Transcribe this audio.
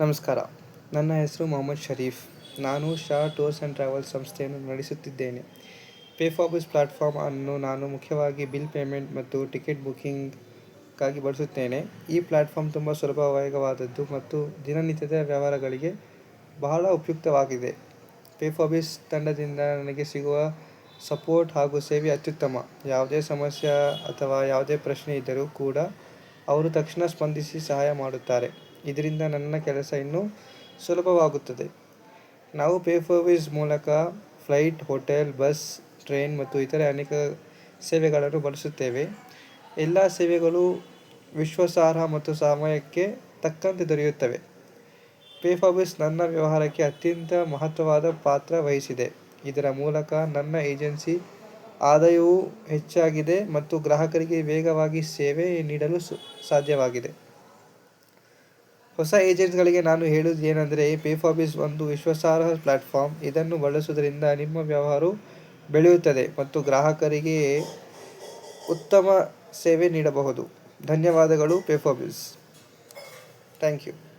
ನಮಸ್ಕಾರ. ನನ್ನ ಹೆಸರು ಮೊಹಮ್ಮದ್ ಶರೀಫ್. ನಾನು ಶಾ ಟೂರ್ಸ್ ಆ್ಯಂಡ್ ಟ್ರಾವೆಲ್ಸ್ ಸಂಸ್ಥೆಯನ್ನು ನಡೆಸುತ್ತಿದ್ದೇನೆ. ಪೇಫಾಬಿಸ್ ಪ್ಲಾಟ್ಫಾರ್ಮ್ ಅನ್ನು ನಾನು ಮುಖ್ಯವಾಗಿ ಬಿಲ್ ಪೇಮೆಂಟ್ ಮತ್ತು ಟಿಕೆಟ್ ಬುಕಿಂಗ್ಗಾಗಿ ಬಳಸುತ್ತೇನೆ. ಈ ಪ್ಲಾಟ್ಫಾರ್ಮ್ ತುಂಬ ಸುಲಭ, ವೇಗವಾದದ್ದು ಮತ್ತು ದಿನನಿತ್ಯದ ವ್ಯವಹಾರಗಳಿಗೆ ಬಹಳ ಉಪಯುಕ್ತವಾಗಿದೆ. ಪೇಫಾಬಿಸ್ ತಂಡದಿಂದ ನನಗೆ ಸಿಗುವ ಸಪೋರ್ಟ್ ಹಾಗೂ ಸೇವೆ ಅತ್ಯುತ್ತಮ. ಯಾವುದೇ ಸಮಸ್ಯೆ ಅಥವಾ ಯಾವುದೇ ಪ್ರಶ್ನೆ ಇದ್ದರೂ ಕೂಡ ಅವರು ತಕ್ಷಣ ಸ್ಪಂದಿಸಿ ಸಹಾಯ ಮಾಡುತ್ತಾರೆ. ಇದರಿಂದ ನನ್ನ ಕೆಲಸ ಇನ್ನೂ ಸುಲಭವಾಗುತ್ತದೆ. ನಾವು ಪೇಫಾಬಿಸ್ ಮೂಲಕ ಫ್ಲೈಟ್, ಹೋಟೆಲ್, ಬಸ್, ಟ್ರೇನ್ ಮತ್ತು ಇತರೆ ಅನೇಕ ಸೇವೆಗಳನ್ನು ಬಳಸುತ್ತೇವೆ. ಎಲ್ಲ ಸೇವೆಗಳು ವಿಶ್ವಾಸಾರ್ಹ ಮತ್ತು ಸಮಯಕ್ಕೆ ತಕ್ಕಂತೆ ದೊರೆಯುತ್ತವೆ. ಪೇಫಾಬಿಸ್ ನನ್ನ ವ್ಯವಹಾರಕ್ಕೆ ಅತ್ಯಂತ ಮಹತ್ವವಾದ ಪಾತ್ರ ವಹಿಸಿದೆ. ಇದರ ಮೂಲಕ ನನ್ನ ಏಜೆನ್ಸಿ ಆದಾಯವೂ ಹೆಚ್ಚಾಗಿದೆ ಮತ್ತು ಗ್ರಾಹಕರಿಗೆ ವೇಗವಾಗಿ ಸೇವೆ ನೀಡಲು ಸಾಧ್ಯವಾಗಿದೆ. ಹೊಸ ಏಜೆಂಟ್ಗಳಿಗೆ ನಾನು ಹೇಳುವುದು ಏನೆಂದರೆ, ಪೇಫಾಬಿಸ್ ಒಂದು ವಿಶ್ವಾಸಾರ್ಹ ಪ್ಲಾಟ್ಫಾರ್ಮ್. ಇದನ್ನು ಬಳಸುವುದರಿಂದ ನಿಮ್ಮ ವ್ಯವಹಾರವು ಬೆಳೆಯುತ್ತದೆ ಮತ್ತು ಗ್ರಾಹಕರಿಗೆ ಉತ್ತಮ ಸೇವೆ ನೀಡಬಹುದು. ಧನ್ಯವಾದಗಳು. ಪೇಫಾಬಿಸ್. Thank you.